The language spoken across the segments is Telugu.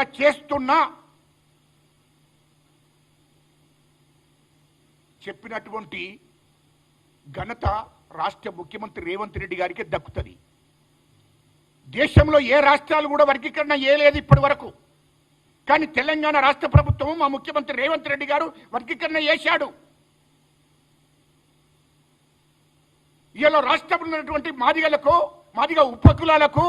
వర్గీకరణ చేస్తున్నా చెప్పినటువంటి ఘనత రాష్ట్ర ముఖ్యమంత్రి రేవంత్ రెడ్డి గారికి దక్కుతుంది. దేశంలో ఏ రాష్ట్రాలు కూడా వర్గీకరణ చేయలేదు ఇప్పటి వరకు. కానీ తెలంగాణ రాష్ట్ర ప్రభుత్వం మా ముఖ్యమంత్రి రేవంత్ రెడ్డి గారు వర్గీకరణ చేశాడు. ఇలా రాష్ట్రంలో ఉన్నటువంటి మాదిగ ఉపకులాలకు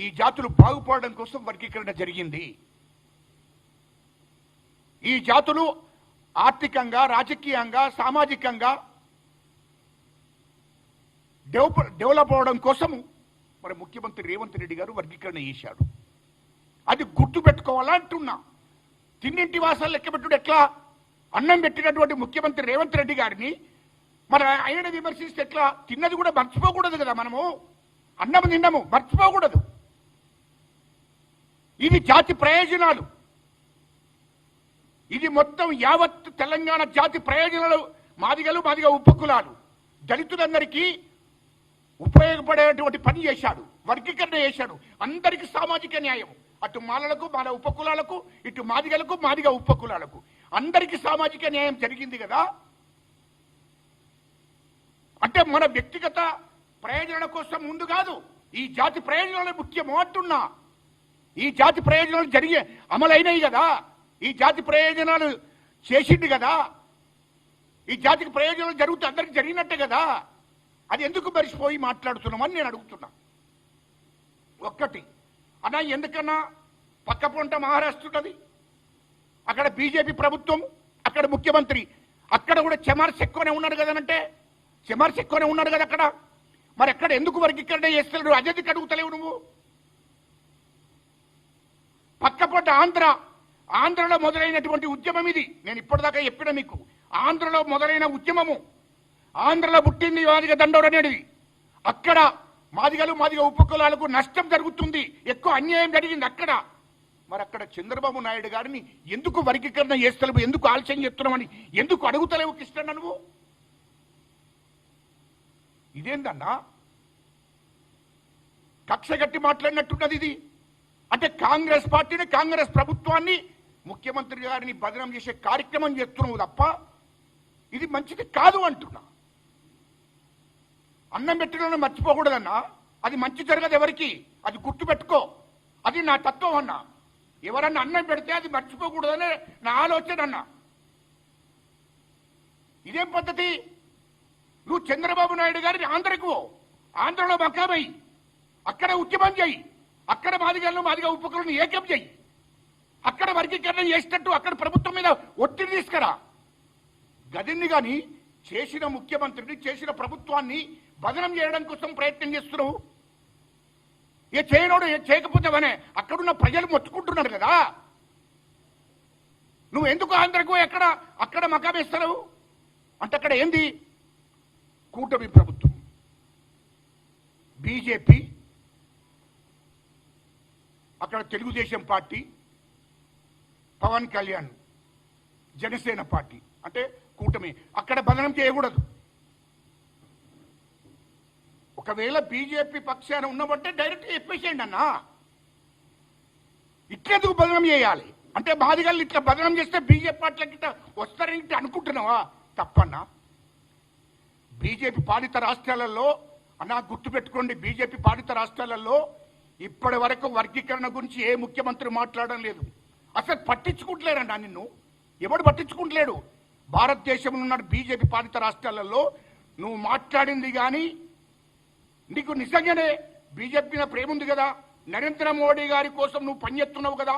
ఈ జాతులు బాగుపడడం కోసం వర్గీకరణ జరిగింది. ఈ జాతులు ఆర్థికంగా, రాజకీయంగా, సామాజికంగా డెవలప్ అవడం కోసం మరి ముఖ్యమంత్రి రేవంత్ రెడ్డి గారు వర్గీకరణ చేశాడు. అది గుర్తు పెట్టుకోవాలంటున్నా. తిన్నింటి వాసాలు లెక్కబెట్టుడు ఎట్లా? అన్నం పెట్టినటువంటి ముఖ్యమంత్రి రేవంత్ రెడ్డి గారిని మరి ఆయన విమర్శిస్తే ఎట్లా? తిన్నది కూడా మర్చిపోకూడదు కదా. మనము అన్నం తిన్నాము, మర్చిపోకూడదు. ఇది జాతి ప్రయోజనాలు. ఇది మొత్తం యావత్ తెలంగాణ జాతి ప్రయోజనాలు. మాదిగ ఉపకులాలు దళితులందరికీ ఉపయోగపడేటువంటి పని చేశాడు, వర్గీకరణ చేశాడు. అందరికీ సామాజిక న్యాయం, అటు మాలలకు, మాల ఉపకులాలకు, ఇటు మాదిగలకు, మాదిగ ఉపకులాలకు అందరికీ సామాజిక న్యాయం జరిగింది కదా. అంటే మన వ్యక్తిగత ప్రయోజనాల కోసం ముందు కాదు, ఈ జాతి ప్రయోజనాలు ముఖ్యమో అంటున్నా. ఈ జాతి ప్రయోజనాలు అమలైనవి కదా. ఈ జాతి ప్రయోజనాలు చేసింది కదా. ఈ జాతికి ప్రయోజనాలు జరుగుతూ అందరికి జరిగినట్టే కదా. అది ఎందుకు మరిచిపోయి మాట్లాడుతున్నామని నేను అడుగుతున్నా. ఒక్కటి అన్నా, ఎందుకన్నా పక్క పొంట మహారాష్ట్ర ఉంటుంది, అక్కడ బీజేపీ ప్రభుత్వం, అక్కడ ముఖ్యమంత్రి, అక్కడ కూడా చెమార్స్ ఎక్కువనే ఉన్నాడు కదనంటే, చెమార్స్ ఎక్కువనే ఉన్నాడు కదా అక్కడ. మరి అక్కడ ఎందుకు వర్గీకరణ చేస్తలేడు? అజెందుకు అడుగుతలేవు నువ్వు? పక్క పొంట ఆంధ్రలో మొదలైనటువంటి ఉద్యమం ఇది. నేను ఇప్పటిదాకా చెప్పిన మీకు, ఆంధ్రలో మొదలైన ఉద్యమము, ఆంధ్రలో పుట్టింది మాదిగ దండోర అనేది. అక్కడ మాదిగ ఉపకులాలకు నష్టం జరుగుతుంది, ఎక్కువ అన్యాయం జరిగింది అక్కడ. మరి అక్కడ చంద్రబాబు నాయుడు గారిని ఎందుకు వర్గీకరణ చేస్తలేవు, ఎందుకు ఆలస్యం చేస్తున్నామని ఎందుకు అడుగుతలేవు కృష్ణ నువ్వు? ఇదేందన్నా కక్ష గట్టి మాట్లాడినట్టున్నది ఇది. అంటే కాంగ్రెస్ పార్టీని, కాంగ్రెస్ ప్రభుత్వాన్ని, ముఖ్యమంత్రి గారిని బదనం చేసే కార్యక్రమం చేస్తున్నావు తప్ప ఇది మంచిది కాదు అంటున్నా. అన్నం పెట్టిన మర్చిపోకూడదన్నా. అది మంచి జరగదు ఎవరికి, అది గుర్తుపెట్టుకో. అది నా తత్వం అన్నా. ఎవరన్నా అన్నం పెడితే అది మర్చిపోకూడదనే నా ఆలోచన అన్నా. ఇదేం పద్ధతి? నువ్వు చంద్రబాబు నాయుడు గారిని ఆంధ్రకు, ఆంధ్రలో మకాబై అక్కడ ఉద్యమం చేయి, అక్కడ మాదిగ ఉపకులను ఏకం చేయి, అక్కడ వర్గీకరణ చేసినట్టు అక్కడ ప్రభుత్వం మీద ఒత్తిడి తీసుకురా. గదిని కానీ చేసిన ముఖ్యమంత్రిని, చేసిన ప్రభుత్వాన్ని బదనం చేయడం కోసం ప్రయత్నం చేస్తున్నావు. ఏ చేయనోడు చేయకపోతావనే అక్కడున్న ప్రజలు మొత్తుకుంటున్నారు కదా. నువ్వు ఎందుకు ఆంధ్రకు అక్కడ మకామేస్తావు అంటే? అక్కడ ఏంది? కూటమి ప్రభుత్వం, బీజేపీ, అక్కడ తెలుగుదేశం పార్టీ, పవన్ కళ్యాణ్, జనసేన పార్టీ, అంటే కూటమి. అక్కడ బదనం చేయకూడదు. ఒకవేళ బీజేపీ పక్షాన ఉన్నవంటే డైరెక్ట్ చెప్పేసేయండి అన్నా. ఇట్లెందుకు బదనం చేయాలి అంటే? మాదిగల్ని ఇట్లా బదనం చేస్తే బీజేపీ పార్టీలకి ఇట్లా వస్తారని ఇట్లా అనుకుంటున్నావా? తప్పన్నా. బీజేపీ పాలిత రాష్ట్రాలలో అన్నా గుర్తుపెట్టుకోండి, బీజేపీ పాలిత రాష్ట్రాలలో ఇప్పటి వరకు వర్గీకరణ గురించి ఏ ముఖ్యమంత్రి మాట్లాడడం లేదు. అసలు పట్టించుకుంటలేరండి నిన్ను. ఎవడు పట్టించుకుంటలేడు. భారతదేశంలో ఉన్న బీజేపీ పాలిత రాష్ట్రాలలో నువ్వు మాట్లాడింది కానీ, నీకు నిజంగానే బీజేపీ మీద ప్రేమ ఉంది కదా, నరేంద్ర మోడీ గారి కోసం నువ్వు పనిచేస్తున్నావు కదా,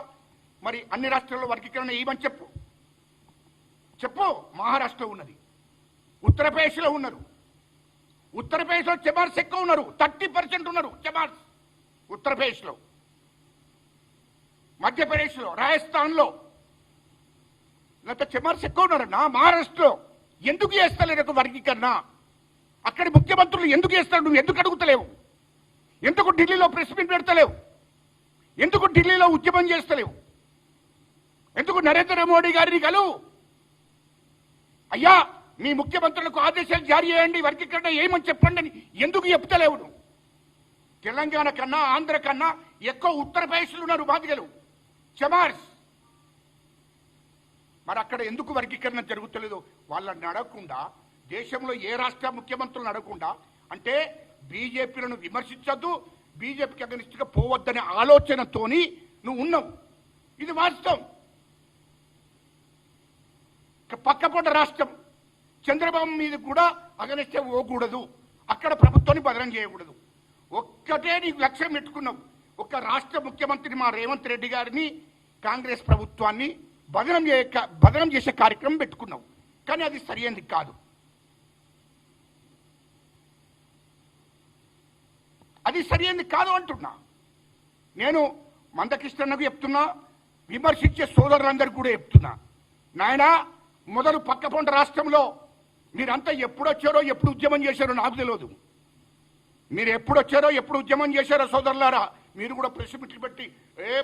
మరి అన్ని రాష్ట్రాల్లో వర్గీకరణ ఏమని చెప్పు. మహారాష్ట్రలో ఉన్నది, ఉత్తరప్రదేశ్లో ఉన్నారు. ఉత్తరప్రదేశ్లో చెమార్స్ ఎక్కువ ఉన్నారు, 30% ఉన్నారు చెమార్స్ ఉత్తరప్రదేశ్లో. మధ్యప్రదేశ్లో, రాజస్థాన్లో లేకపోతే చెమార్స్ ఎక్కువ ఉన్నారన్నా. మహారాష్ట్రలో ఎందుకు చేస్తలేరు వర్గీకరణ? అక్కడి ముఖ్యమంత్రులు ఎందుకు చేస్తారు? నువ్వు ఎందుకు అడుగుతలేవు? ఎందుకు ఢిల్లీలో ప్రెస్ మీట్ పెడతలేవు? ఎందుకు ఢిల్లీలో ఉద్యమం చేస్తలేవు? ఎందుకు నరేంద్ర మోడీ గారిని కలువు, అయ్యా మీ ముఖ్యమంత్రులకు ఆదేశాలు జారీ చేయండి, వర్గీకరణ ఏమని చెప్పండి అని ఎందుకు చెప్తలేవు? నువ్వు తెలంగాణ కన్నా, ఆంధ్ర కన్నా ఎక్కువ ఉత్తరప్రదేశ్లో ఉన్నారు బాధితులు చమార్స్. మరి అక్కడ ఎందుకు వర్గీకరణ జరుగుతలేదు? వాళ్ళని అడగకుండా, దేశంలో ఏ రాష్ట్ర ముఖ్యమంత్రులను అడగకుండా, అంటే బీజేపీలను విమర్శించద్దు, బీజేపీకి అగనిస్ట్గా పోవద్దనే ఆలోచనతోని నువ్వు ఉన్నావు. ఇది వాస్తవం. పక్కపొట్ట రాష్ట్రం చంద్రబాబు మీద కూడా అగనిస్టే పోకూడదు, అక్కడ ప్రభుత్వాన్ని బదనం చేయకూడదు. ఒక్కటే నీకు లక్ష్యం పెట్టుకున్నావు, ఒక రాష్ట్ర ముఖ్యమంత్రిని మా రేవంత్ రెడ్డి గారిని, కాంగ్రెస్ ప్రభుత్వాన్ని బదనం చేసే కార్యక్రమం పెట్టుకున్నావు. కానీ అది సరైనది కాదు. అది సరైనది కాదు అంటున్నా. నేను మందకృష్ణకు చెప్తున్నా, విమర్శించే సోదరులందరికీ కూడా చెప్తున్నా, నాయనా మొదలు పక్కపొంట రాష్ట్రంలో మీరంతా ఎప్పుడొచ్చారో ఎప్పుడు ఉద్యమం చేశారో నాకు తెలియదు. మీరు ఎప్పుడొచ్చారో ఎప్పుడు ఉద్యమం చేశారో సోదరులారా, మీరు కూడా ప్రెస్ మీట్లు పెట్టి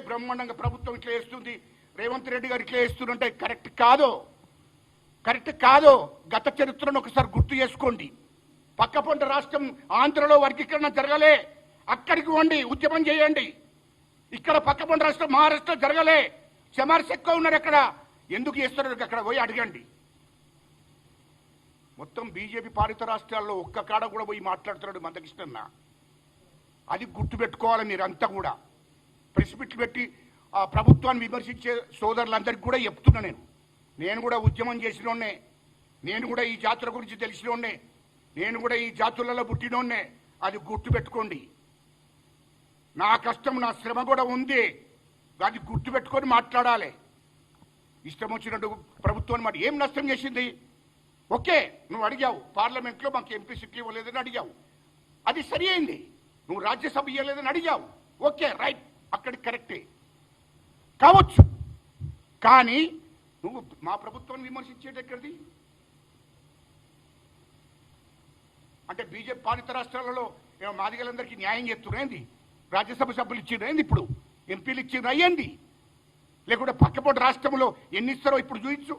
బ్రహ్మాండంగా ప్రభుత్వం ఇట్లా వేస్తుంది, రేవంత్ రెడ్డి గారు ఇట్లా వేస్తుంటే కరెక్ట్ కాదు. గత చరిత్రను ఒకసారి గుర్తు చేసుకోండి. పక్కపొంట రాష్ట్రం ఆంధ్రలో వర్గీకరణ జరగలే, అక్కడికి వండి ఉద్యమం చేయండి. ఇక్కడ పక్కపొంట రాష్ట్రం మహారాష్ట్ర జరగలే, చమార్స్ ఎక్కువ ఉన్నారు. అక్కడ ఎందుకు చేస్తారు? అక్కడ పోయి అడగండి. మొత్తం బీజేపీ పాలిత రాష్ట్రాల్లో ఒక్క కాడ కూడా పోయి మాట్లాడుతున్నాడు మందకృష్ణన్న. అది గుర్తుపెట్టుకోవాలి మీరంతా కూడా. ప్రెస్ మీట్లు పెట్టి ఆ ప్రభుత్వాన్ని విమర్శించే సోదరులందరికీ కూడా చెప్తున్నా, నేను కూడా ఉద్యమం చేసినోన్నే, నేను కూడా ఈ జాతుల గురించి తెలిసినోన్నే, నేను కూడా ఈ జాతులలో పుట్టినోన్నే. అది గుర్తుపెట్టుకోండి. నా కష్టం నా శ్రమ కూడా ఉంది, అది గుర్తుపెట్టుకొని మాట్లాడాలి. ఇష్టం వచ్చినట్టు ప్రభుత్వాన్ని మాట ఏం నష్టం చేసింది? ఓకే, నువ్వు అడిగావు పార్లమెంట్లో మాకు ఎంపీ సీట్లు ఇవ్వలేదని అడిగావు, అది సరి అయింది. నువ్వు రాజ్యసభ ఇవ్వలేదని అడిగావు, ఓకే రైట్, అక్కడికి కరెక్టే కావచ్చు. కానీ నువ్వు మా ప్రభుత్వాన్ని విమర్శించేది ఎక్కడిది? అంటే బీజేపీ పాలిత రాష్ట్రాలలో మాదిగలందరికీ న్యాయం చేస్తున్నాయింది, రాజ్యసభ సభ్యులు ఇచ్చినయింది, ఇప్పుడు ఎంపీలు ఇచ్చిన అయ్యింది, లేకుంటే పక్కపొంటి రాష్ట్రంలో ఎన్ని ఇస్తారో ఇప్పుడు చూపించు.